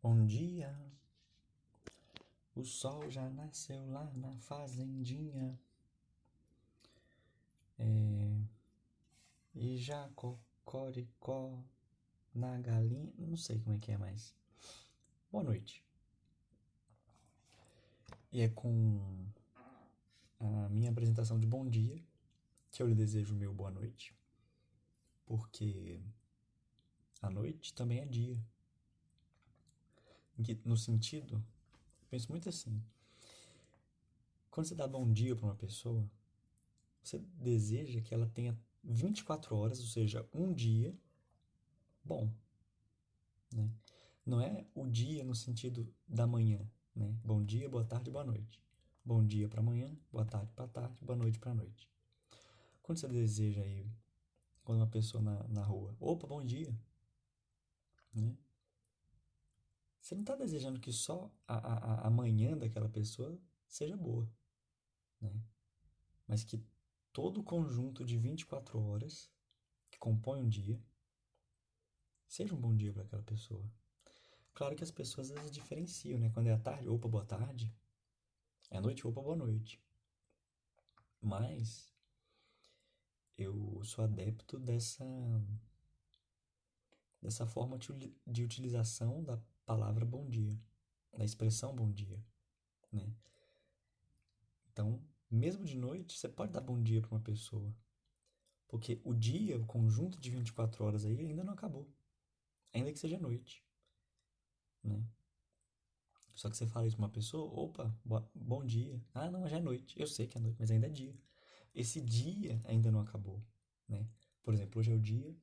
Bom dia, o sol já nasceu lá na fazendinha. E já cocoricó na galinha. Não sei como é que é mais. Boa noite. E é com a minha apresentação de bom dia que eu lhe desejo meu boa noite. Porque a noite também é dia. No sentido, eu penso muito assim. Quando você dá bom dia para uma pessoa, você deseja que ela tenha 24 horas, ou seja, um dia bom, né? Não é o dia no sentido da manhã, né? Bom dia, boa tarde, boa noite. Bom dia para amanhã, boa tarde para tarde, boa noite para noite. Quando você deseja aí, quando uma pessoa na rua, opa, bom dia, né? Você não está desejando que só a manhã daquela pessoa seja boa, né? Mas que todo o conjunto de 24 horas que compõe um dia seja um bom dia para aquela pessoa. Claro que as pessoas às vezes diferenciam, né? Quando é à tarde, opa, boa tarde. É à noite, opa, boa noite. Mas eu sou adepto dessa forma de utilização da palavra bom dia, da expressão bom dia, né? Então, mesmo de noite, você pode dar bom dia para uma pessoa, porque o dia, o conjunto de 24 horas aí ainda não acabou, ainda que seja noite, né? Só que você fala isso pra uma pessoa, opa, bom dia. Ah, não, já é noite. Eu sei que é noite, mas ainda é dia. Esse dia ainda não acabou, né? Por exemplo, hoje é o dia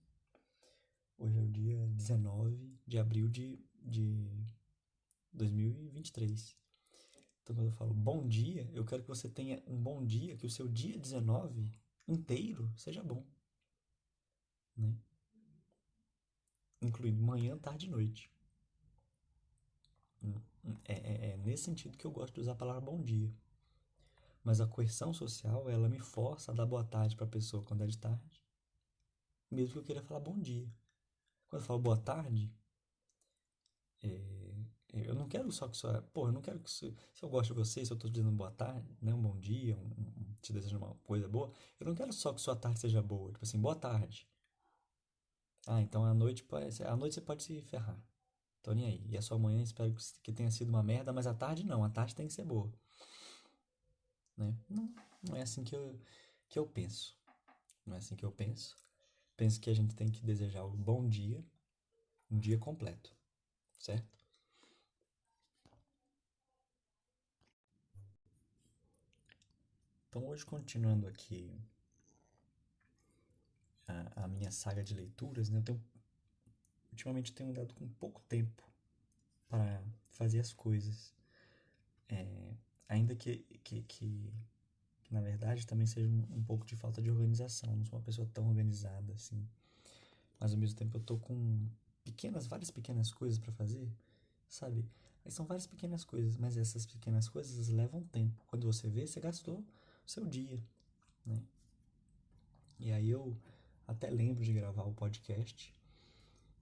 19 de abril de 2023. Então, quando eu falo bom dia, eu quero que você tenha um bom dia, que o seu dia 19 inteiro seja bom, né? Incluindo manhã, tarde e noite. É nesse sentido que eu gosto de usar a palavra bom dia. Mas a coerção social, ela me força a dar boa tarde para a pessoa quando é de tarde, mesmo que eu queira falar bom dia. Quando eu falo boa tarde, eu não quero só que só. Pô, eu não quero que. Se eu gosto de você, se eu tô te dizendo boa tarde, né? Um bom dia, te desejando uma coisa boa, eu não quero só que sua tarde seja boa. Tipo assim, boa tarde. Ah, então a noite você pode se ferrar. Tô nem aí. E a sua manhã espero que tenha sido uma merda, mas a tarde não. A tarde tem que ser boa. Né? Não, não é assim que eu penso. Não é assim que eu penso. Penso que a gente tem que desejar um bom dia, um dia completo, certo? Então hoje continuando aqui a minha saga de leituras, né? Ultimamente tenho dado com pouco tempo para fazer as coisas. Ainda que na verdade também seja um pouco de falta de organização. Não sou uma pessoa tão organizada assim. Mas ao mesmo tempo eu tô com várias pequenas coisas para fazer, sabe? Aí são várias pequenas coisas, mas essas pequenas coisas levam tempo. Quando você vê, você gastou o seu dia, né? E aí eu até lembro de gravar o podcast,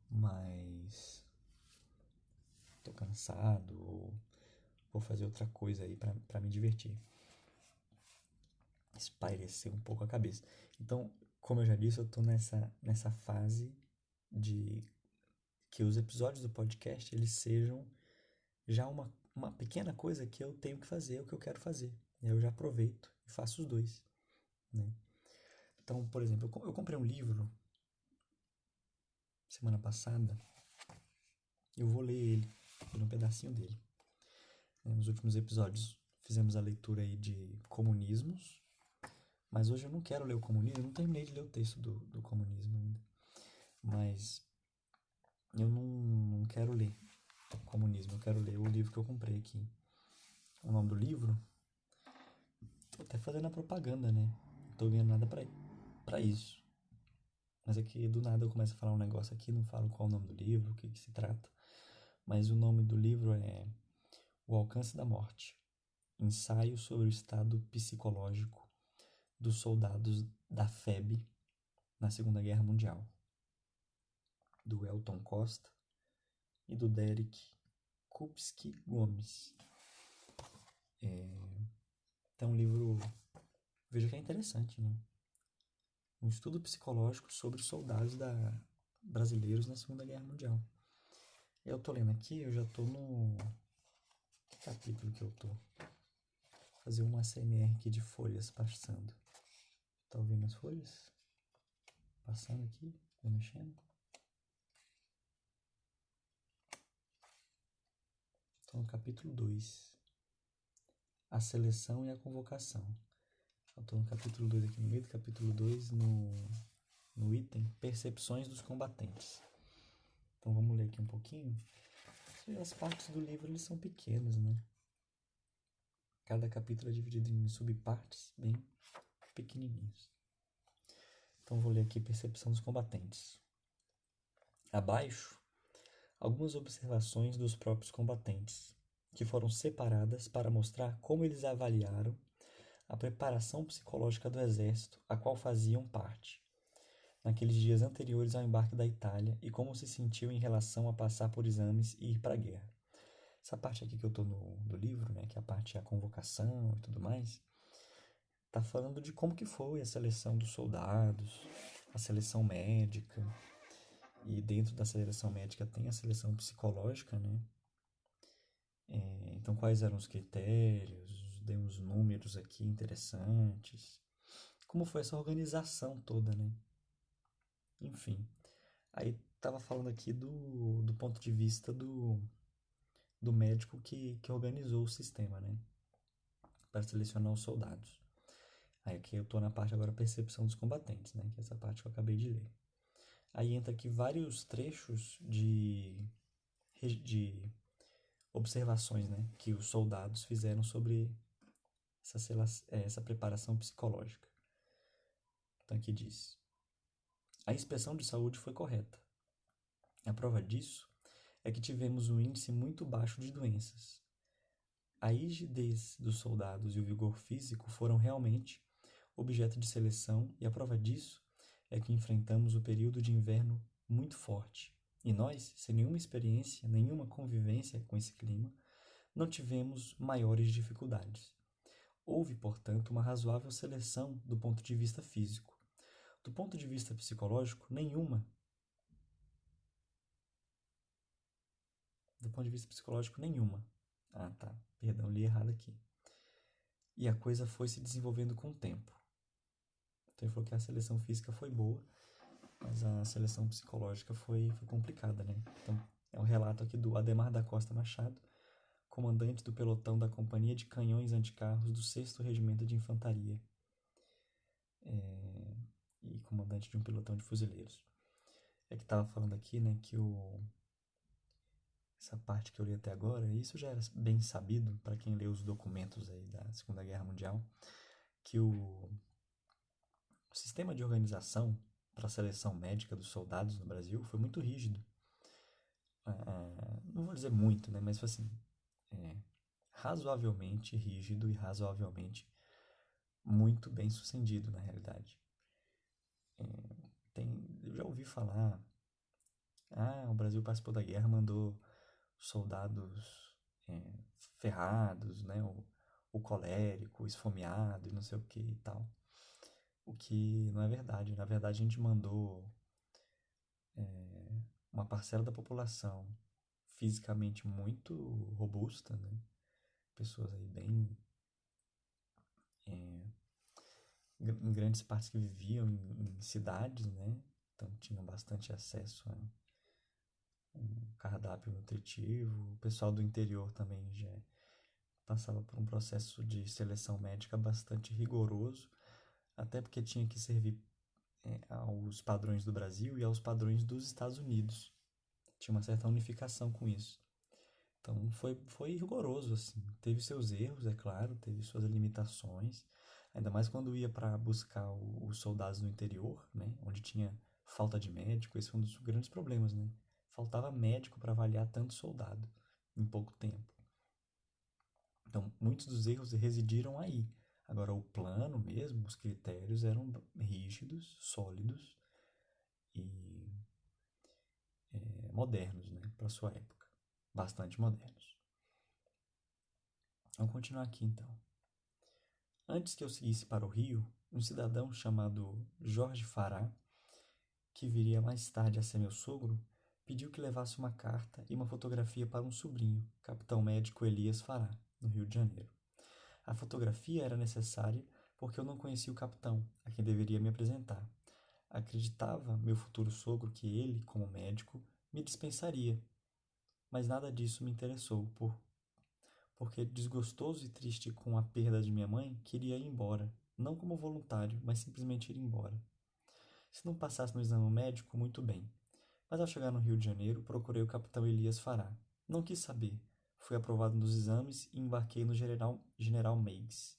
mas tô cansado ou vou fazer outra coisa aí pra me divertir. Espairecer um pouco a cabeça. Então, como eu já disse, eu tô nessa fase de que os episódios do podcast eles sejam já uma pequena coisa que eu tenho que fazer, o que eu quero fazer. E aí eu já aproveito e faço os dois, né? Então, por exemplo, eu comprei um livro semana passada, eu vou ler ele, um pedacinho dele. Nos últimos episódios fizemos a leitura aí de comunismos, mas hoje eu não quero ler o comunismo, eu não terminei de ler o texto do comunismo ainda. Mas eu não quero ler o comunismo, eu quero ler o livro que eu comprei aqui. O nome do livro, tô até fazendo a propaganda, né? Não tô ganhando nada pra isso. Mas é que do nada eu começo a falar um negócio aqui, não falo qual é o nome do livro, o que se trata. Mas o nome do livro é O Alcance da Morte. Ensaio sobre o estado psicológico dos soldados da FEB na Segunda Guerra Mundial, do Elton Costa e do Derek Kupski Gomes. Então, um livro, vejo que é interessante, né? Um estudo psicológico sobre os soldados brasileiros na Segunda Guerra Mundial. Eu tô lendo aqui, eu já tô no... Que capítulo que eu tô? Vou fazer uma ASMR aqui de folhas passando. Tá ouvindo as folhas? Passando aqui, vou mexendo. Tô no capítulo 2. A seleção e a convocação. Eu tô no capítulo 2 aqui, no meio do capítulo 2, no item Percepções dos Combatentes. Então vamos ler aqui um pouquinho. As partes do livro eles são pequenas, né? Cada capítulo é dividido em subpartes bem pequenininhos. Então vou ler aqui Percepção dos Combatentes. Abaixo, algumas observações dos próprios combatentes, que foram separadas para mostrar como eles avaliaram a preparação psicológica do exército a qual faziam parte, naqueles dias anteriores ao embarque da Itália, e como se sentiu em relação a passar por exames e ir para a guerra. Essa parte aqui que eu estou do livro, né, que é a parte da convocação e tudo mais, tá falando de como que foi a seleção dos soldados, a seleção médica, e dentro da seleção médica tem a seleção psicológica, né? Então, quais eram os critérios? Dei uns números aqui interessantes. Como foi essa organização toda, né? Enfim, aí tava falando aqui do ponto de vista do médico que organizou o sistema, né? Para selecionar os soldados. Aí aqui eu tô na parte agora percepção dos combatentes, né? Que é essa parte que eu acabei de ler. Aí entra aqui vários trechos de observações, né? Que os soldados fizeram sobre essa preparação psicológica. Então aqui diz: a inspeção de saúde foi correta. A prova disso é que tivemos um índice muito baixo de doenças. A rigidez dos soldados e o vigor físico foram realmente objeto de seleção, e a prova disso é que enfrentamos o período de inverno muito forte. E nós, sem nenhuma experiência, nenhuma convivência com esse clima, não tivemos maiores dificuldades. Houve, portanto, uma razoável seleção do ponto de vista físico. Do ponto de vista psicológico, nenhuma. Do ponto de vista psicológico, nenhuma. Ah, tá. Perdão, li errado aqui. E a coisa foi se desenvolvendo com o tempo. Então ele falou que a seleção física foi boa, mas a seleção psicológica foi complicada, né? Então é um relato aqui do Ademar da Costa Machado, comandante do pelotão da Companhia de Canhões Anticarros do 6º Regimento de Infantaria e comandante de um pelotão de fuzileiros. É que estava falando aqui, né, que essa parte que eu li até agora, isso já era bem sabido para quem lê os documentos aí da Segunda Guerra Mundial, que o sistema de organização para a seleção médica dos soldados no Brasil foi muito rígido. Não vou dizer muito, né, mas foi assim, razoavelmente rígido e razoavelmente muito bem sucedido na realidade. Eu já ouvi falar, o Brasil participou da guerra, mandou soldados ferrados, né, o colérico, o esfomeado e não sei o que e tal. O que não é verdade. Na verdade, a gente mandou uma parcela da população fisicamente muito robusta, né? Pessoas aí bem em grandes partes que viviam em cidades, né? Então tinham bastante acesso a um cardápio nutritivo. O pessoal do interior também já passava por um processo de seleção médica bastante rigoroso, até porque tinha que servir aos padrões do Brasil e aos padrões dos Estados Unidos. Tinha uma certa unificação com isso. Então foi rigoroso, assim. Teve seus erros, é claro, teve suas limitações, ainda mais quando ia para buscar os soldados no interior, né, onde tinha falta de médico. Esse foi um dos grandes problemas, né? Faltava médico para avaliar tanto soldado em pouco tempo. Então, muitos dos erros residiram aí. Agora, o plano mesmo, os critérios eram rígidos, sólidos e modernos, né, para sua época. bastante modernos. Vamos continuar aqui então. Antes que eu seguisse para o Rio, um cidadão chamado Jorge Fará, que viria mais tarde a ser meu sogro, pediu que levasse uma carta e uma fotografia para um sobrinho, capitão médico Elias Fará, no Rio de Janeiro. A fotografia era necessária porque eu não conhecia o capitão, a quem deveria me apresentar. Acreditava meu futuro sogro que ele, como médico, me dispensaria, mas nada disso me interessou, porque desgostoso e triste com a perda de minha mãe, queria ir embora, não como voluntário, mas simplesmente ir embora. Se não passasse no exame médico, muito bem. Mas ao chegar no Rio de Janeiro, procurei o capitão Elias Fará. Não quis saber. Fui aprovado nos exames e embarquei no General Meigs.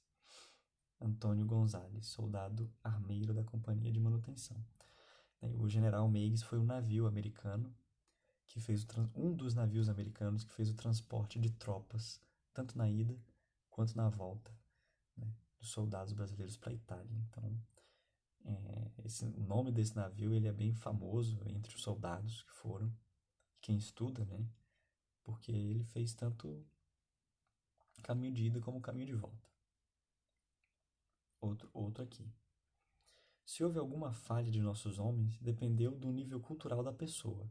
Antônio Gonzalez, soldado armeiro da Companhia de Manutenção. O General Meigs foi um navio americano que fez um dos navios americanos que fez o transporte de tropas, tanto na ida quanto na volta, né, dos soldados brasileiros para a Itália. Então, o nome desse navio ele é bem famoso entre os soldados que foram, quem estuda, né, porque ele fez tanto caminho de ida como caminho de volta. Outro aqui. Se houve alguma falha de nossos homens, dependeu do nível cultural da pessoa,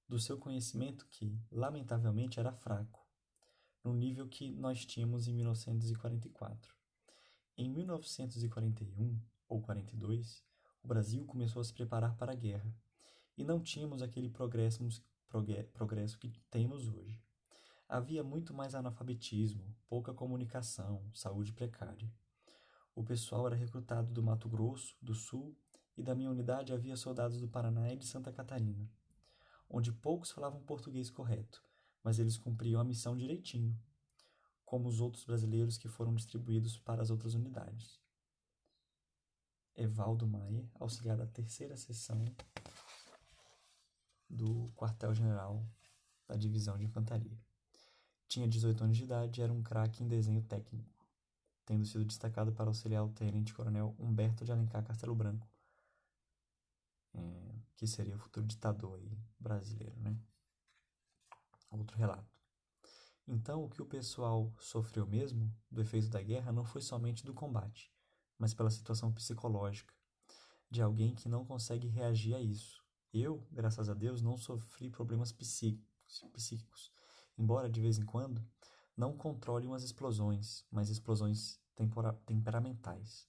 do seu conhecimento que, lamentavelmente, era fraco, no nível que nós tínhamos em 1944. Em 1941 ou 42, o Brasil começou a se preparar para a guerra, e não tínhamos aquele progresso que temos hoje. Havia muito mais analfabetismo, pouca comunicação, saúde precária. O pessoal era recrutado do Mato Grosso, do Sul, e da minha unidade havia soldados do Paraná e de Santa Catarina, onde poucos falavam português correto, mas eles cumpriam a missão direitinho, como os outros brasileiros que foram distribuídos para as outras unidades. Evaldo Maier, auxiliar da terceira seção do quartel-general da divisão de infantaria. Tinha 18 anos de idade e era um craque em desenho técnico, tendo sido destacado para auxiliar o tenente-coronel Humberto de Alencar Castelo Branco, que seria o futuro ditador aí brasileiro, né? Outro relato. Então, o que o pessoal sofreu mesmo do efeito da guerra não foi somente do combate, mas pela situação psicológica de alguém que não consegue reagir a isso. Eu, graças a Deus, não sofri problemas psíquicos, embora de vez em quando não controle umas explosões, mas explosões temperamentais.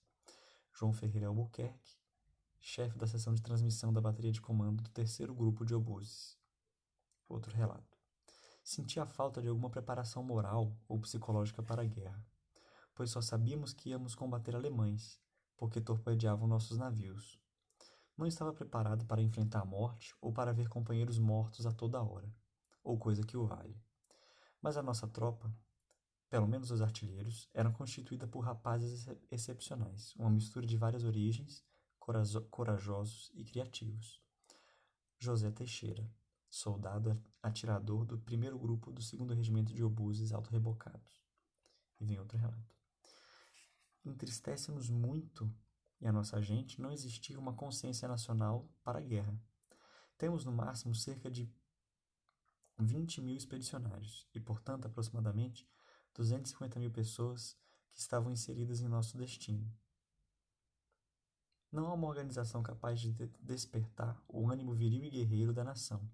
João Ferreira Albuquerque, chefe da seção de transmissão da bateria de comando do terceiro grupo de obuses. Outro relato. Senti a falta de alguma preparação moral ou psicológica para a guerra, pois só sabíamos que íamos combater alemães, porque torpedeavam nossos navios. Não estava preparado para enfrentar a morte ou para ver companheiros mortos a toda hora, ou coisa que o valha. Mas a nossa tropa, pelo menos os artilheiros, era constituída por rapazes excepcionais, uma mistura de várias origens, corajosos e criativos. José Teixeira, soldado atirador do primeiro grupo do 2º Regimento de Obuses auto-rebocados. E vem outro relato. Entristece-nos muito, e a nossa gente, não existir uma consciência nacional para a guerra. Temos no máximo cerca de 20 mil expedicionários e, portanto, aproximadamente 250 mil pessoas que estavam inseridas em nosso destino. Não há uma organização capaz de despertar o ânimo viril e guerreiro da nação.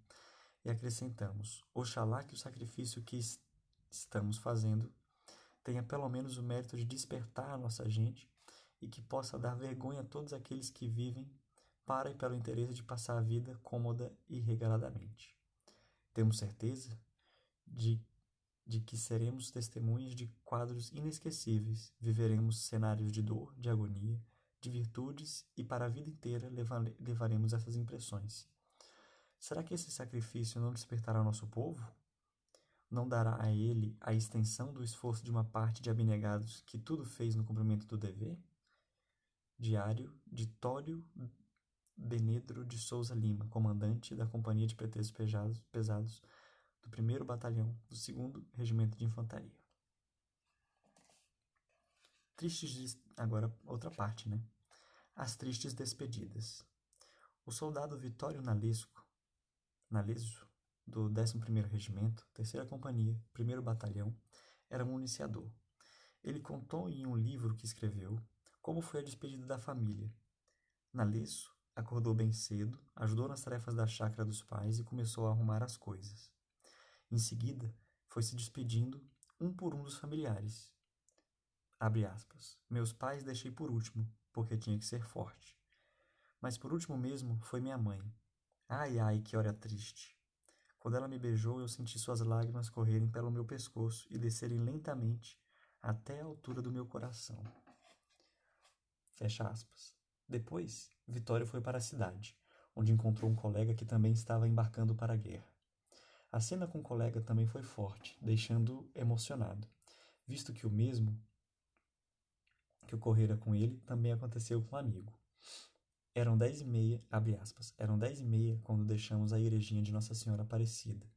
E acrescentamos, oxalá que o sacrifício que estamos fazendo tenha pelo menos o mérito de despertar a nossa gente e que possa dar vergonha a todos aqueles que vivem para e pelo interesse de passar a vida cômoda e regaladamente. Temos certeza de que seremos testemunhas de quadros inesquecíveis, viveremos cenários de dor, de agonia, de virtudes e para a vida inteira levaremos essas impressões. Será que esse sacrifício não despertará o nosso povo? Não dará a ele a extensão do esforço de uma parte de abnegados que tudo fez no cumprimento do dever? Diário de Tório Benedro de Souza Lima, comandante da Companhia de Pretextos Pesados do 1º Batalhão do 2º Regimento de Infantaria. Agora outra parte, né? As tristes despedidas. O soldado Vitório Naleso, do 11º Regimento, 3ª Companhia, 1º Batalhão, era municiador. Ele contou em um livro que escreveu como foi a despedida da família. Naleço acordou bem cedo, ajudou nas tarefas da chácara dos pais e começou a arrumar as coisas. Em seguida, foi se despedindo um por um dos familiares. Abre aspas. Meus pais deixei por último, porque tinha que ser forte. Mas por último mesmo foi minha mãe. Ai, ai, que hora triste. Quando ela me beijou, eu senti suas lágrimas correrem pelo meu pescoço e descerem lentamente até a altura do meu coração. Fecha aspas. Depois, Vitório foi para a cidade, onde encontrou um colega que também estava embarcando para a guerra. A cena com o colega também foi forte, deixando-o emocionado, visto que o mesmo que ocorrera com ele também aconteceu com um amigo. Eram 10h30, abre aspas, eram 10h30 quando deixamos a igrejinha de Nossa Senhora Aparecida,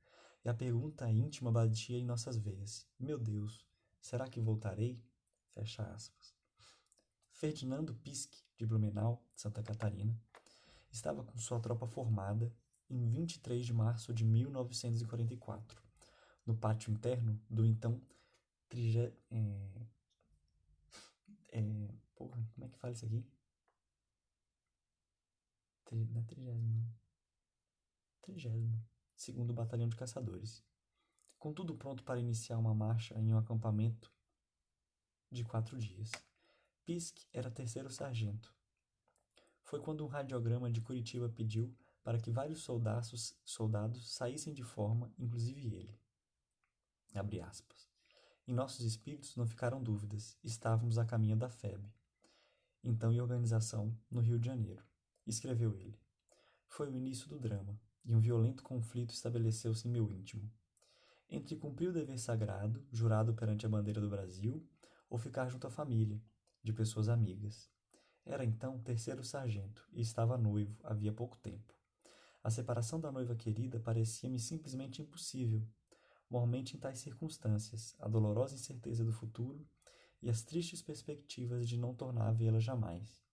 e a pergunta íntima batia em nossas veias. Meu Deus, será que voltarei? Fecha aspas. Ferdinando Pisk, de Blumenau, Santa Catarina, estava com sua tropa formada em 23 de março de 1944, no pátio interno do então porra, como é que fala isso aqui? Não é 30º, segundo Batalhão de Caçadores. Com tudo pronto para iniciar uma marcha em um acampamento de 4 dias. Pisk era terceiro sargento. Foi quando um radiograma de Curitiba pediu para que vários soldados saíssem de forma, inclusive ele. Abre aspas. Em nossos espíritos não ficaram dúvidas, estávamos a caminho da febre. Então em organização, no Rio de Janeiro. Escreveu ele. Foi o início do drama, e um violento conflito estabeleceu-se em meu íntimo. Entre cumprir o dever sagrado, jurado perante a bandeira do Brasil, ou ficar junto à família, de pessoas amigas. Era então terceiro sargento, e estava noivo, havia pouco tempo. A separação da noiva querida parecia-me simplesmente impossível. Mormente em tais circunstâncias, a dolorosa incerteza do futuro e as tristes perspectivas de não tornar a vê-la jamais.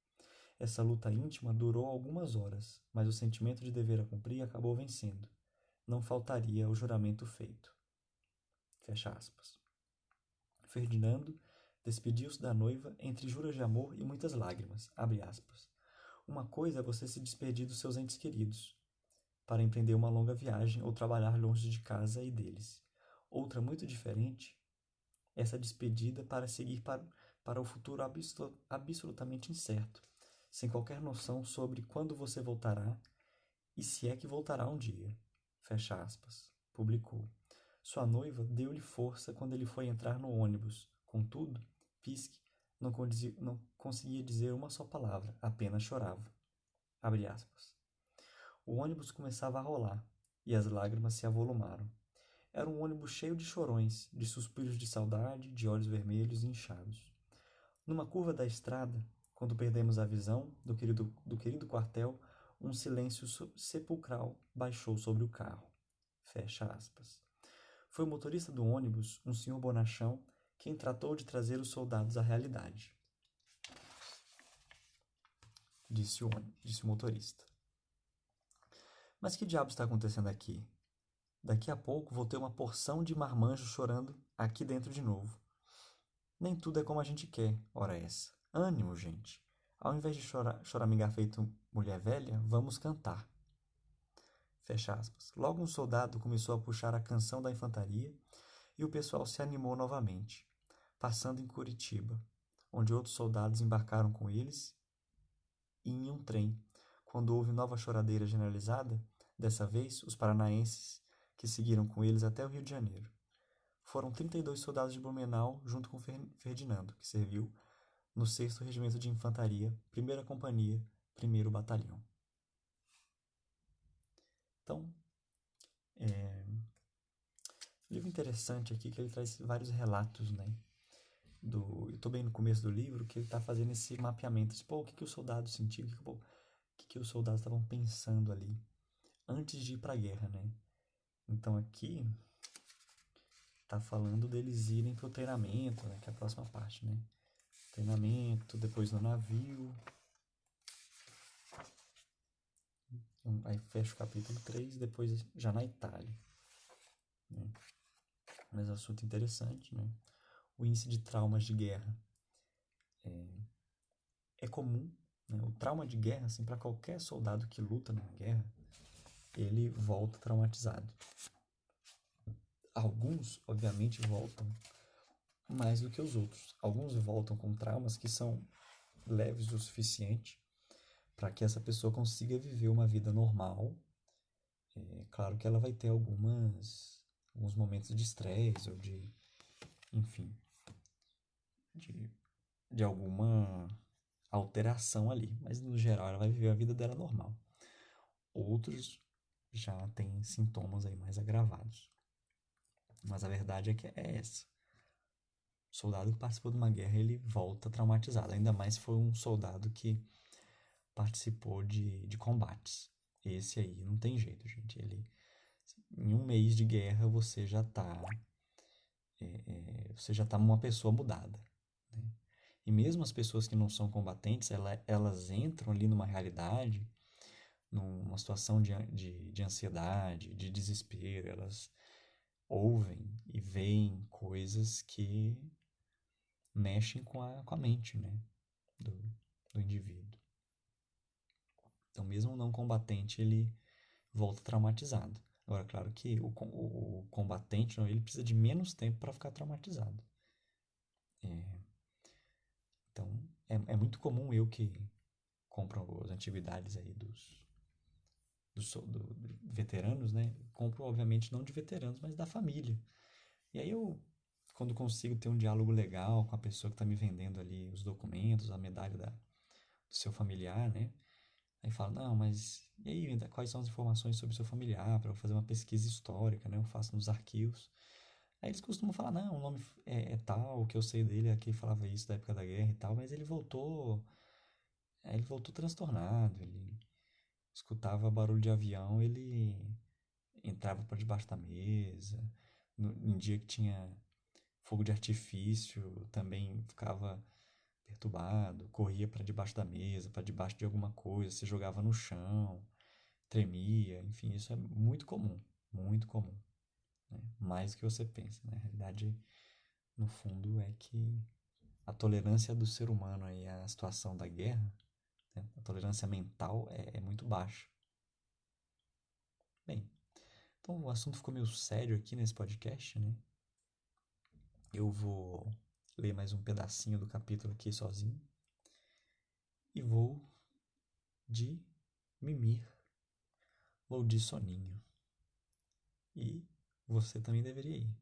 Essa luta íntima durou algumas horas, mas o sentimento de dever a cumprir acabou vencendo. Não faltaria o juramento feito. Fecha aspas. Ferdinando despediu-se da noiva entre juras de amor e muitas lágrimas. Abre aspas. Uma coisa é você se despedir dos seus entes queridos, para empreender uma longa viagem ou trabalhar longe de casa e deles. Outra muito diferente, essa despedida para seguir para o futuro absolutamente incerto, sem qualquer noção sobre quando você voltará e se é que voltará um dia. Fecha aspas. Publicou. Sua noiva deu-lhe força quando ele foi entrar no ônibus. Contudo, Pisk não conseguia dizer uma só palavra, apenas chorava. Abre aspas. O ônibus começava a rolar, e as lágrimas se avolumaram. Era um ônibus cheio de chorões, de suspiros de saudade, de olhos vermelhos e inchados. Numa curva da estrada, quando perdemos a visão do querido quartel, um silêncio sepulcral baixou sobre o carro. Fecha aspas. Foi o motorista do ônibus, um senhor bonachão, quem tratou de trazer os soldados à realidade. Disse o motorista. Mas que diabo está acontecendo aqui? Daqui a pouco vou ter uma porção de marmanjos chorando aqui dentro de novo. Nem tudo é como a gente quer, ora essa. Ânimo, gente. Ao invés de choramingar feito mulher velha, vamos cantar. Fecha aspas. Logo um soldado começou a puxar a canção da infantaria e o pessoal se animou novamente, passando em Curitiba, onde outros soldados embarcaram com eles e em um trem. Quando houve nova choradeira generalizada, dessa vez os paranaenses, que seguiram com eles até o Rio de Janeiro. Foram 32 soldados de Blumenau, junto com Ferdinando, que serviu no 6º Regimento de Infantaria, 1ª Companhia, 1º Batalhão. Então, livro interessante aqui, que ele traz vários relatos, né? Eu estou bem no começo do livro, que ele está fazendo esse mapeamento. O que os soldados sentiam, o que os soldados estavam pensando ali, antes de ir para a guerra, né? Então aqui tá falando deles irem pro treinamento, né? Que é a próxima parte, né? Treinamento, depois no navio. Aí fecha o capítulo 3, depois já na Itália. né? Mas é um assunto interessante, né? O índice de traumas de guerra é comum, né? O trauma de guerra, assim, para qualquer soldado que luta numa guerra, ele volta traumatizado. Alguns, obviamente, voltam mais do que os outros. Alguns voltam com traumas que são leves o suficiente para que essa pessoa consiga viver uma vida normal. É claro que ela vai ter alguns momentos de estresse ou enfim, de, de alguma alteração ali, mas no geral ela vai viver a vida dela normal. Outros já têm sintomas aí mais agravados. Mas a verdade é que é essa. O soldado que participou de uma guerra, ele volta traumatizado, ainda mais se for um soldado que participou de combates. Esse aí não tem jeito, gente. Em um mês de guerra você já tá uma pessoa mudada, né? E mesmo as pessoas que não são combatentes, elas entram ali numa realidade, numa situação de ansiedade, de desespero, elas ouvem e veem coisas que mexem com a mente, né, do, do indivíduo. Então, mesmo o não combatente, ele volta traumatizado. Agora, claro que o combatente, não, ele precisa de menos tempo para ficar traumatizado. É, então, é muito comum eu que compro as antiguidades aí dos veteranos, né? Compro, obviamente, não de veteranos, mas da família. E aí quando consigo ter um diálogo legal com a pessoa que está me vendendo ali os documentos, a medalha do seu familiar, né? Aí fala, não, mas e aí, quais são as informações sobre o seu familiar para eu fazer uma pesquisa histórica, né? Eu faço nos arquivos. Aí eles costumam falar, não, o nome é tal, o que eu sei dele é que ele falava isso da época da guerra e tal, mas ele voltou transtornado, ele escutava barulho de avião, ele entrava para debaixo da mesa. Em dia que tinha fogo de artifício, também ficava perturbado, corria para debaixo da mesa, para debaixo de alguma coisa, se jogava no chão, tremia, enfim, isso é muito comum, né? Mais do que você pensa, né? A realidade, no fundo, é que a tolerância do ser humano aí à situação da guerra, né? A tolerância mental é muito baixa. Bem, então o assunto ficou meio sério aqui nesse podcast, né? Eu vou ler mais um pedacinho do capítulo aqui sozinho e vou de mimir, vou de soninho. E você também deveria ir.